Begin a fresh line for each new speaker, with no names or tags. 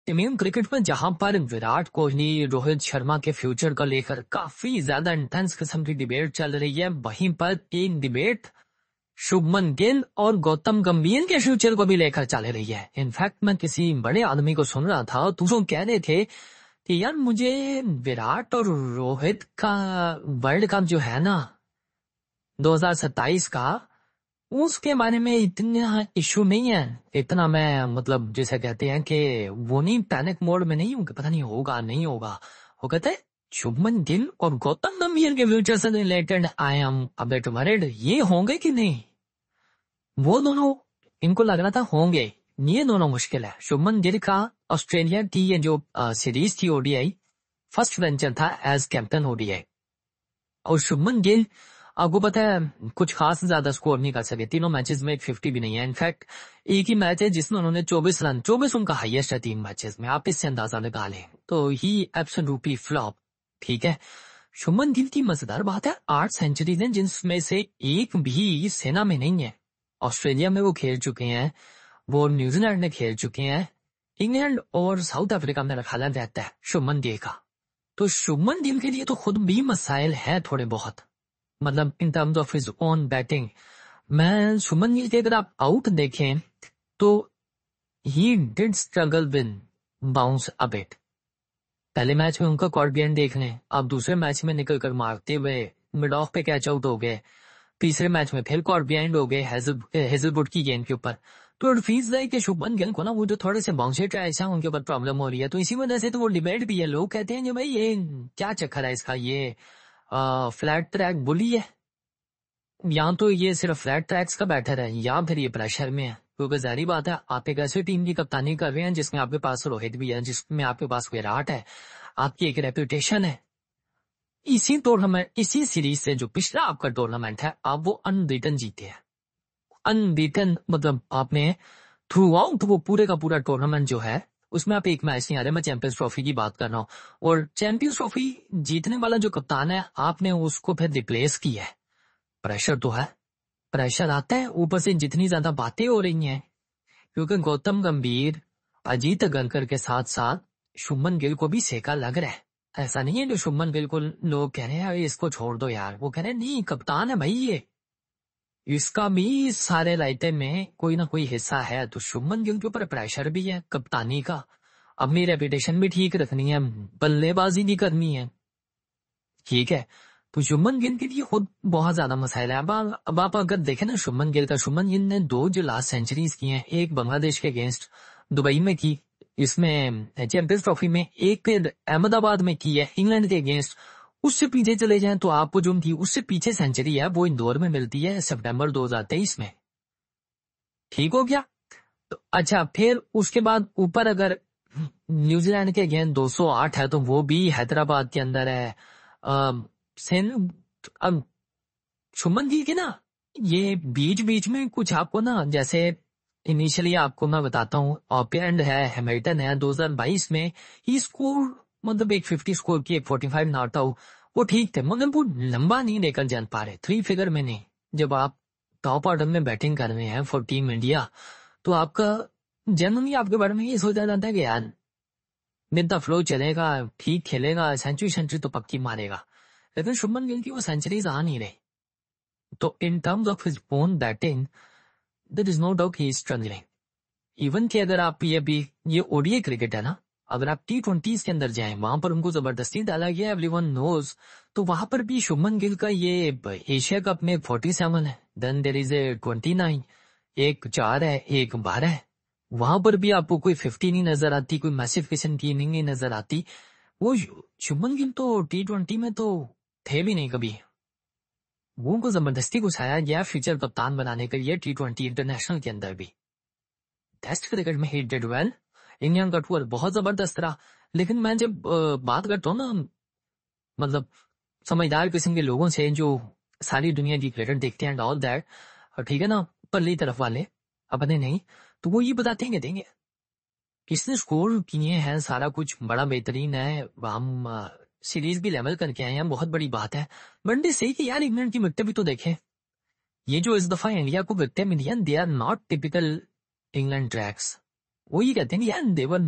Indian cricket में जहां पर विराट कोहली रोहित शर्मा के फ्यूचर को लेकर काफी ज्यादा इंटेंस किस्म की डिबेट चल रही है, वहीं पर एक डिबेट शुभमन गिल और गौतम गंभीर के फ्यूचर को भी लेकर चल रही है। इनफैक्ट मैं किसी बड़े आदमी को सुन रहा था तो वो कह रहे थे कि यार मुझे विराट और रोहित का वर्ल्ड कप जो है ना 2027 का, उसके बारे में इतना इशू नहीं है। इतना मैं मतलब जैसे कहते हैं कि वो नहीं, पैनिक मोड में नहीं हूँ कि पता नहीं होगा नहीं होगा। वो कहते हैं शुभमन गिल और गौतम गंभीर के फ्यूचर से related I am a bit worried, ये होंगे कि नहीं। वो दोनों इनको लग रहा था होंगे, ये दोनों मुश्किल है। शुभमन गिल का ऑस्ट्रेलिया की ये जो सीरीज थी ओडीआई, फर्स्ट वेंचर था एज कैप्टन ओडीआई, और शुभमन गिल आपको पता है कुछ खास ज्यादा स्कोर नहीं कर सके, तीनों मैचेस में 50 भी नहीं है। इनफैक्ट एक ही मैच है जिसमें उन्होंने 24 रन, 24 उनका हाईएस्ट है 3 मैचेस में, आप इससे अंदाजा लगा लें। तो ही एब्सोल्युटली फ्लॉप। ठीक है, शुभमन गिल की मजेदार बात है 8 सेंचुरीज हैं जिसमें से एक भी सेना में नहीं है। ऑस्ट्रेलिया में वो खेल चुके हैं, वो न्यूजीलैंड में खेल चुके हैं, इंग्लैंड और साउथ अफ्रीका में रखा रहता है शुभमन गिल का। तो शुभमन गिल के लिए तो खुद भी मसाइल है थोड़े बहुत, मतलब इन terms of his own batting. मैं शुभमन गिल के अगर आप आउट देखें तो he did struggle with bounce a bit. पहले मैच में उनका कॉर्बियन देख लें, आप दूसरे मैच में निकल कर मारते हुए मिड ऑफ पे कैच आउट हो गए, तीसरे मैच में फिर कॉर्बियन हो गए हेजलवुड की गेंद के ऊपर। तो इट फील्स लाइक कि शुभमन गिल को ना वो जो थोड़े से बाउंसेट ऐसा उनके ऊपर प्रॉब्लम हो रही है। तो इसी वजह से तो वो डिबेट भी है, लोग कहते हैं कि भाई ये क्या चक्कर है इसका, ये फ्लैट ट्रैक बुली है, या तो ये सिर्फ फ्लैट ट्रैक्स का बैटर है या फिर ये प्रेशर में है। क्योंकि जारी बात है आप एक ऐसी टीम की कप्तानी कर रहे हैं जिसमें आपके पास रोहित भी है, जिसमें आपके पास विराट है, आपकी एक रेपुटेशन है। इसी टूर्नामेंट, इसी सीरीज से जो पिछला आपका टूर्नामेंट है आप वो अनबीटन जीते हैं। अनबीटन मतलब आपने थ्रू आउट वो पूरे का पूरा टूर्नामेंट जो है उसमें आप एक मैच नहीं आ रहे। मैं चैंपियंस ट्रॉफी की बात कर रहा हूँ, और चैंपियंस ट्रॉफी जीतने वाला जो कप्तान है आपने उसको फिर रिप्लेस किया है। प्रेशर तो है, प्रेशर आता है, ऊपर से जितनी ज्यादा बातें हो रही हैं, क्योंकि गौतम गंभीर अजीत अगरकर के साथ साथ शुभमन गिल को भी सेका लग रहा है। ऐसा नहीं है जो शुभमन गिल को लोग कह रहे हैं इसको छोड़ दो यार, वो कह रहे हैं नहीं कप्तान है भाई ये, इसका भी सारे रायते में कोई ना कोई हिस्सा है। तो शुभमन गिल के ऊपर प्रेशर भी है कप्तानी का, अपनी रेपुटेशन भी ठीक रखनी है, बल्लेबाजी भी करनी है। ठीक है, तो शुभमन गिल के लिए खुद बहुत ज्यादा मसाइल है। अब आप अगर देखें ना शुभमन गिल का, शुभमन गिल ने 2 जो लास्ट सेंचुरीज की हैं, एक बांग्लादेश के अगेंस्ट दुबई में की, इसमें चैंपियंस ट्रॉफी में, एक अहमदाबाद में की है इंग्लैंड के अगेंस्ट। उससे पीछे चले जाएं तो आपको जो थी उससे पीछे सेंचुरी है वो इंदौर में मिलती है सितंबर 2023 में। ठीक हो गया। तो अच्छा, फिर उसके बाद ऊपर अगर न्यूजीलैंड के अगेंस्ट 208 है तो वो भी हैदराबाद के अंदर है। अब शुभमन गिल के ना ये बीच बीच में कुछ आपको ना, जैसे इनिशियली आपको मैं बताता हूँ, ऑकलैंड है, हैमिल्टन है, 2022 में ही स्कोर मतलब एक 50 स्कोर की, एक 45 नॉट आउट, वो ठीक थे मगर वो लंबा नहीं लेकर जान पा रहे, 3 फिगर में नहीं। जब आप टॉप ऑर्डर में बैटिंग कर रहे हैं फॉर टीम इंडिया तो आपका जनरली आपके बारे में ये सोचा जाता है कि यार विद द फ्लो चलेगा, ठीक खेलेगा, सेंचुरी तो पक्की मारेगा। लेकिन शुभमन गिल की वो सेंचुरीज आ नहीं रही। तो in terms of his own batting there is no doubt he is struggling. Even कि अगर आप ये ओडीआई क्रिकेट है ना, अगर आप T20s के अंदर जाएं वहां पर उनको जबरदस्ती डाला गया, एवरीवन नोज, तो वहां पर भी शुभमन गिल का ये एशिया कप में 47 है, देन देयर इज ए 29, एक 4 है, एक 12 है। वहां पर भी आपको कोई 50 नहीं नजर आती, कोई मैसिव किस्म की इनिंग नहीं नजर आती। वो शुभमन गिल तो T20 में तो थे भी नहीं कभी, वो उनको जबरदस्ती घुसाया गया फ्यूचर कप्तान बनाने के लिए T20 इंटरनेशनल के अंदर भी। टेस्ट क्रिकेट में ही डिड वेल, इंडियन का टूर बहुत जबरदस्त रहा। लेकिन मैं जब बात करता हूँ ना मतलब समझदार किस्म के लोगों से जो सारी दुनिया की क्रिकेट देखते हैं ऑल दैट, ठीक है ना, पल्ली तरफ वाले अपने नहीं, तो वो ये बताते हैं देंगे किसने स्कोर किए हैं, सारा कुछ बड़ा बेहतरीन है, हम सीरीज भी लेवल करके आए हैं, बहुत बड़ी बात है। वनडे सही कि यार इंग्लैंड की विकेट भी तो देखें, ये जो इस दफा इंडिया को विकेट मिली है they are not typical England tracks. वो ये कहते हैं कि यार देवर